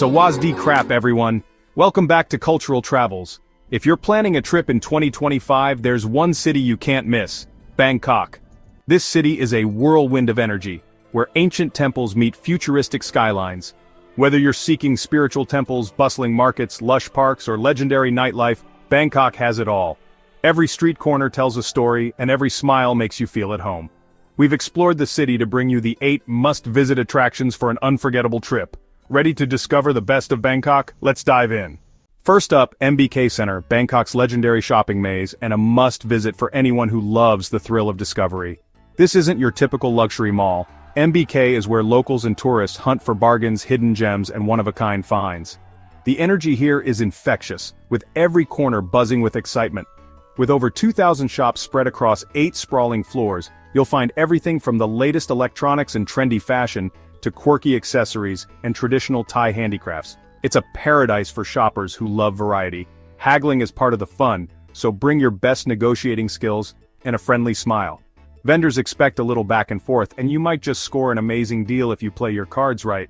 Sawadee crap, everyone. Welcome back to Cultural Travels. If you're planning a trip in 2025, there's one city you can't miss: Bangkok. This city is a whirlwind of energy, where ancient temples meet futuristic skylines. Whether you're seeking spiritual temples, bustling markets, lush parks, or legendary nightlife, Bangkok has it all. Every street corner tells a story, and every smile makes you feel at home. We've explored the city to bring you the 8 must-visit attractions for an unforgettable trip. Ready to discover the best of Bangkok? Let's dive in. First up, MBK Center, Bangkok's legendary shopping maze, and a must-visit for anyone who loves the thrill of discovery. This isn't your typical luxury mall. MBK is where locals and tourists hunt for bargains, hidden gems, and one-of-a-kind finds. The energy here is infectious, with every corner buzzing with excitement. With over 2,000 shops spread across 8 sprawling floors, you'll find everything from the latest electronics and trendy fashion to quirky accessories and traditional Thai handicrafts. It's a paradise for shoppers who love variety. Haggling is part of the fun, so bring your best negotiating skills and a friendly smile. Vendors expect a little back and forth, and you might just score an amazing deal if you play your cards right.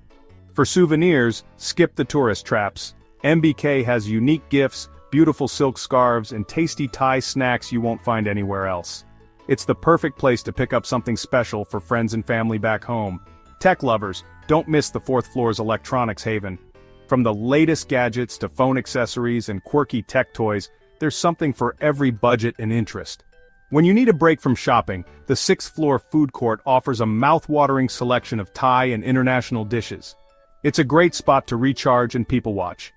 For souvenirs, skip the tourist traps. MBK has unique gifts, beautiful silk scarves, and tasty Thai snacks you won't find anywhere else. It's the perfect place to pick up something special for friends and family back home. Tech lovers, don't miss the 4th floor's electronics haven. From the latest gadgets to phone accessories and quirky tech toys, there's something for every budget and interest. When you need a break from shopping, the 6th floor food court offers a mouth-watering selection of Thai and international dishes. It's a great spot to recharge and people watch.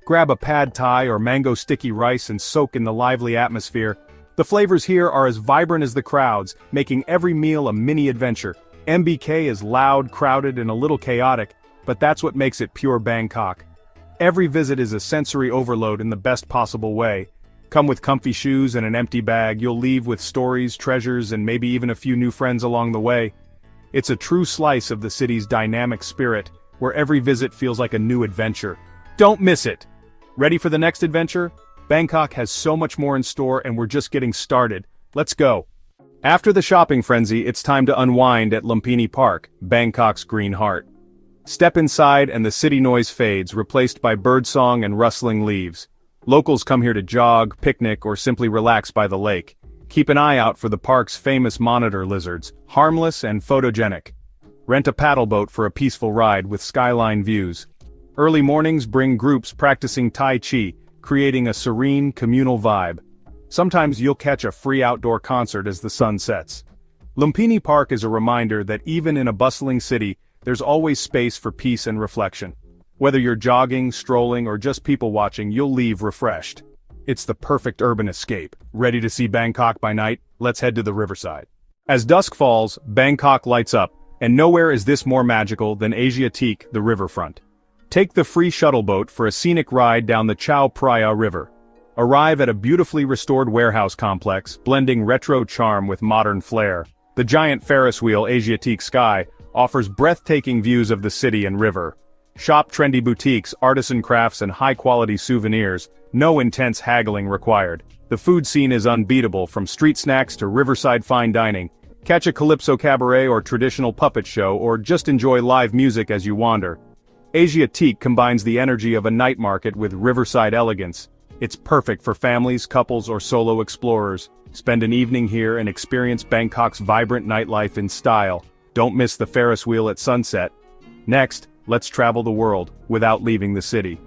Grab a pad Thai or mango sticky rice and soak in the lively atmosphere. The flavors here are as vibrant as the crowds, making every meal a mini adventure. MBK is loud, crowded, and a little chaotic, but that's what makes it pure Bangkok. Every visit is a sensory overload in the best possible way. Come with comfy shoes and an empty bag, you'll leave with stories, treasures, and maybe even a few new friends along the way. It's a true slice of the city's dynamic spirit, where every visit feels like a new adventure. Don't miss it! Ready for the next adventure? Bangkok has so much more in store, and we're just getting started. Let's go! After the shopping frenzy, it's time to unwind at Lumpini Park, Bangkok's green heart. Step inside and the city noise fades, replaced by birdsong and rustling leaves. Locals come here to jog, picnic, or simply relax by the lake. Keep an eye out for the park's famous monitor lizards, harmless and photogenic. Rent a paddle boat for a peaceful ride with skyline views. Early mornings bring groups practicing Tai Chi, creating a serene, communal vibe. Sometimes you'll catch a free outdoor concert as the sun sets. Lumpini Park is a reminder that even in a bustling city, there's always space for peace and reflection. Whether you're jogging, strolling, or just people watching, you'll leave refreshed. It's the perfect urban escape. Ready to see Bangkok by night? Let's head to the Riverside. As dusk falls, Bangkok lights up, and nowhere is this more magical than Asiatique, the riverfront. Take the free shuttle boat for a scenic ride down the Chao Phraya River. Arrive at a beautifully restored warehouse complex, blending retro charm with modern flair. The giant Ferris wheel Asiatique Sky offers breathtaking views of the city and river. Shop trendy boutiques, artisan crafts, and high-quality souvenirs, no intense haggling required. The food scene is unbeatable, from street snacks to riverside fine dining. Catch a calypso cabaret or traditional puppet show, or just enjoy live music as you wander. Asiatique combines the energy of a night market with riverside elegance. It's perfect for families, couples, or solo explorers. Spend an evening here and experience Bangkok's vibrant nightlife in style. Don't miss the Ferris wheel at sunset. Next, let's travel the world without leaving the city.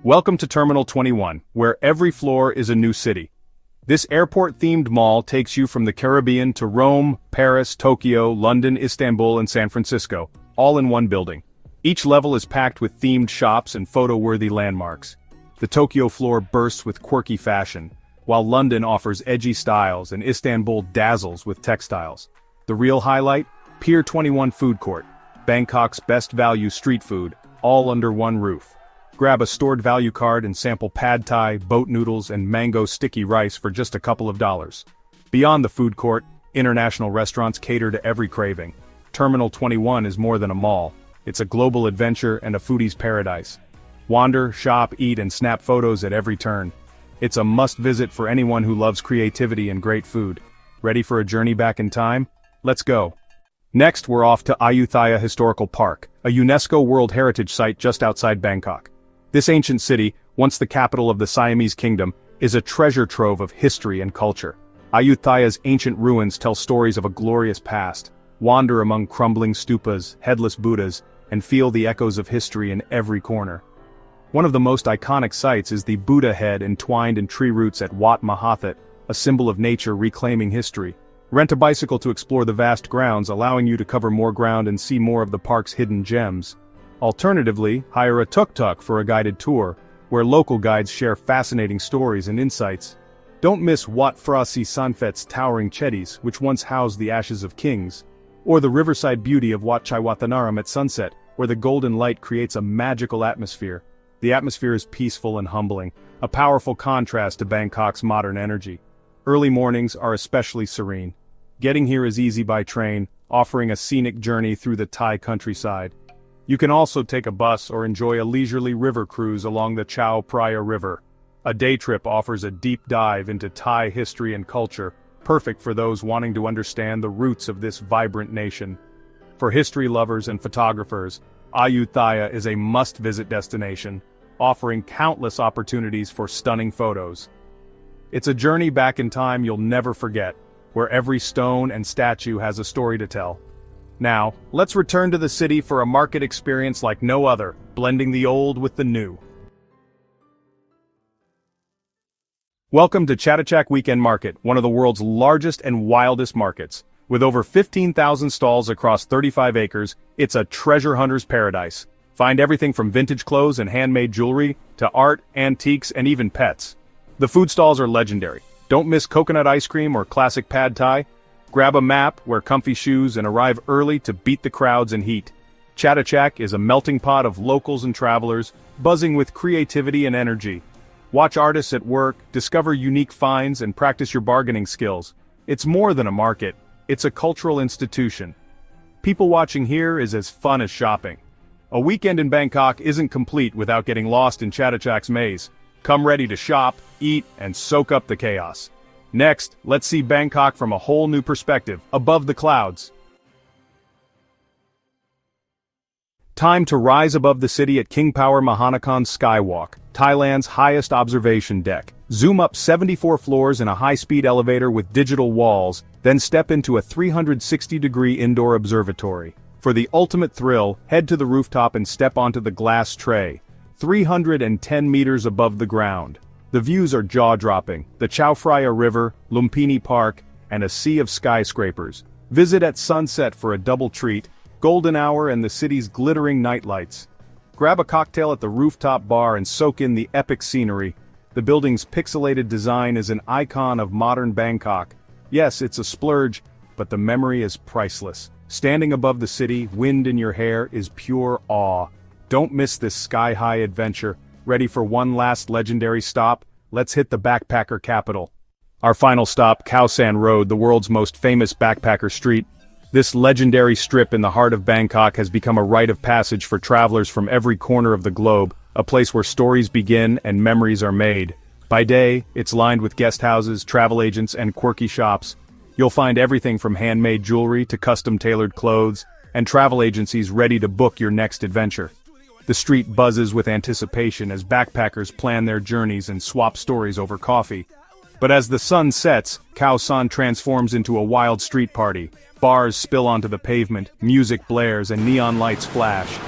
Welcome to Terminal 21, where every floor is a new city. This airport-themed mall takes you from the Caribbean to Rome, Paris, Tokyo, London, Istanbul, and San Francisco, all in one building. Each level is packed with themed shops and photo-worthy landmarks. The Tokyo floor bursts with quirky fashion, while London offers edgy styles and Istanbul dazzles with textiles. The real highlight? Pier 21 Food Court, Bangkok's best value street food, all under one roof. Grab a stored value card and sample pad Thai, boat noodles, and mango sticky rice for just a couple of dollars. Beyond the food court, international restaurants cater to every craving. Terminal 21 is more than a mall. It's a global adventure and a foodie's paradise. Wander, shop, eat, and snap photos at every turn. It's a must-visit for anyone who loves creativity and great food. Ready for a journey back in time? Let's go. Next, we're off to Ayutthaya Historical Park, a UNESCO World Heritage Site just outside Bangkok. This ancient city, once the capital of the Siamese Kingdom, is a treasure trove of history and culture. Ayutthaya's ancient ruins tell stories of a glorious past. Wander among crumbling stupas, headless Buddhas, and feel the echoes of history in every corner. One of the most iconic sights is the Buddha head entwined in tree roots at Wat Mahathat, a symbol of nature reclaiming history. Rent a bicycle to explore the vast grounds, allowing you to cover more ground and see more of the park's hidden gems. Alternatively, hire a tuk-tuk for a guided tour, where local guides share fascinating stories and insights. Don't miss Wat Phra Si Sanphet's towering chetties, which once housed the ashes of kings, or the riverside beauty of Wat Chai Wathanaram at sunset, where the golden light creates a magical atmosphere. The atmosphere is peaceful and humbling, a powerful contrast to Bangkok's modern energy. Early mornings are especially serene. Getting here is easy by train, offering a scenic journey through the Thai countryside. You can also take a bus or enjoy a leisurely river cruise along the Chao Phraya River. A day trip offers a deep dive into Thai history and culture, perfect for those wanting to understand the roots of this vibrant nation. For history lovers and photographers, Ayutthaya is a must-visit destination, offering countless opportunities for stunning photos. It's a journey back in time you'll never forget, where every stone and statue has a story to tell. Now, let's return to the city for a market experience like no other, blending the old with the new. Welcome to Chatuchak Weekend Market, one of the world's largest and wildest markets. With over 15,000 stalls across 35 acres, it's a treasure hunter's paradise. Find everything from vintage clothes and handmade jewelry, to art, antiques, and even pets. The food stalls are legendary. Don't miss coconut ice cream or classic pad thai. Grab a map, wear comfy shoes, and arrive early to beat the crowds and heat. Chatuchak is a melting pot of locals and travelers, buzzing with creativity and energy. Watch artists at work, discover unique finds, and practice your bargaining skills. It's more than a market, it's a cultural institution. People watching here is as fun as shopping. A weekend in Bangkok isn't complete without getting lost in Chatuchak's maze. Come ready to shop, eat, and soak up the chaos. Next, let's see Bangkok from a whole new perspective, above the clouds. Time to rise above the city at King Power Mahanakhon Skywalk, Thailand's highest observation deck. Zoom up 74 floors in a high-speed elevator with digital walls, then step into a 360-degree indoor observatory. For the ultimate thrill, head to the rooftop and step onto the glass tray, 310 meters above the ground. The views are jaw-dropping, the Chao Phraya River, Lumpini Park, and a sea of skyscrapers. Visit at sunset for a double treat, golden hour and the city's glittering nightlights. Grab a cocktail at the rooftop bar and soak in the epic scenery. The building's pixelated design is an icon of modern Bangkok. Yes, it's a splurge, but the memory is priceless. Standing above the city, wind in your hair, is pure awe. Don't miss this sky-high adventure. Ready for one last legendary stop? Let's hit the backpacker capital. Our final stop, Khao San Road, the world's most famous backpacker street. This legendary strip in the heart of Bangkok has become a rite of passage for travelers from every corner of the globe, a place where stories begin and memories are made. By day, it's lined with guest houses, travel agents, and quirky shops. You'll find everything from handmade jewelry to custom-tailored clothes, and travel agencies ready to book your next adventure. The street buzzes with anticipation as backpackers plan their journeys and swap stories over coffee. But as the sun sets, Khao San transforms into a wild street party. Bars spill onto the pavement, music blares, and neon lights flash.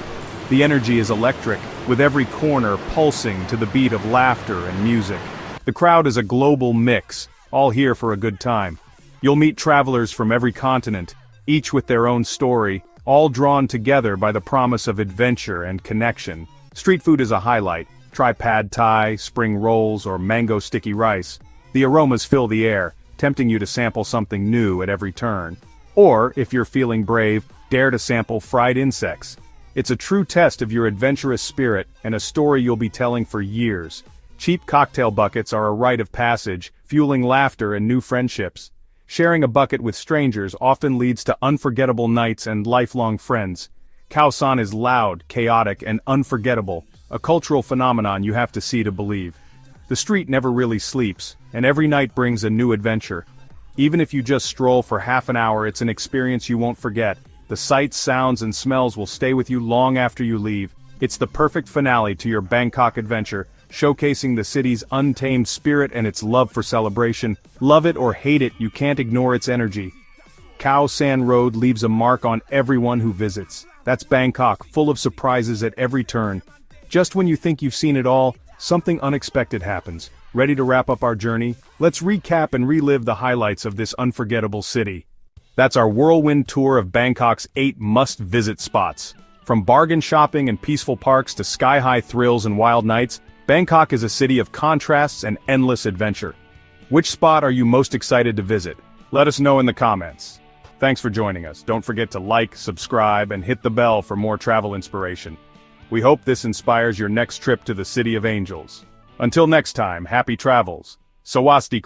The energy is electric, with every corner pulsing to the beat of laughter and music. The crowd is a global mix, all here for a good time. You'll meet travelers from every continent, each with their own story, all drawn together by the promise of adventure and connection. Street food is a highlight. Try pad thai, spring rolls, or mango sticky rice. The aromas fill the air, tempting you to sample something new at every turn. Or, if you're feeling brave, dare to sample fried insects. It's a true test of your adventurous spirit and a story you'll be telling for years. Cheap cocktail buckets are a rite of passage, fueling laughter and new friendships. Sharing a bucket with strangers often leads to unforgettable nights and lifelong friends. Khao San is loud, chaotic, and unforgettable, a cultural phenomenon you have to see to believe. The street never really sleeps, and every night brings a new adventure. Even if you just stroll for half an hour, it's an experience you won't forget, The sights, sounds, and smells will stay with you long after you leave. It's the perfect finale to your Bangkok adventure, showcasing the city's untamed spirit and its love for celebration. Love it or hate it, you can't ignore its energy. Khao San Road leaves a mark on everyone who visits. That's Bangkok, full of surprises at every turn. Just when you think you've seen it all, something unexpected happens. Ready to wrap up our journey? Let's recap and relive the highlights of this unforgettable city. That's our whirlwind tour of Bangkok's 8 must-visit spots. From bargain shopping and peaceful parks to sky-high thrills and wild nights, Bangkok is a city of contrasts and endless adventure. Which spot are you most excited to visit? Let us know in the comments. Thanks for joining us. Don't forget to like, subscribe, and hit the bell for more travel inspiration. We hope this inspires your next trip to the City of Angels. Until next time, happy travels. Sawasdee.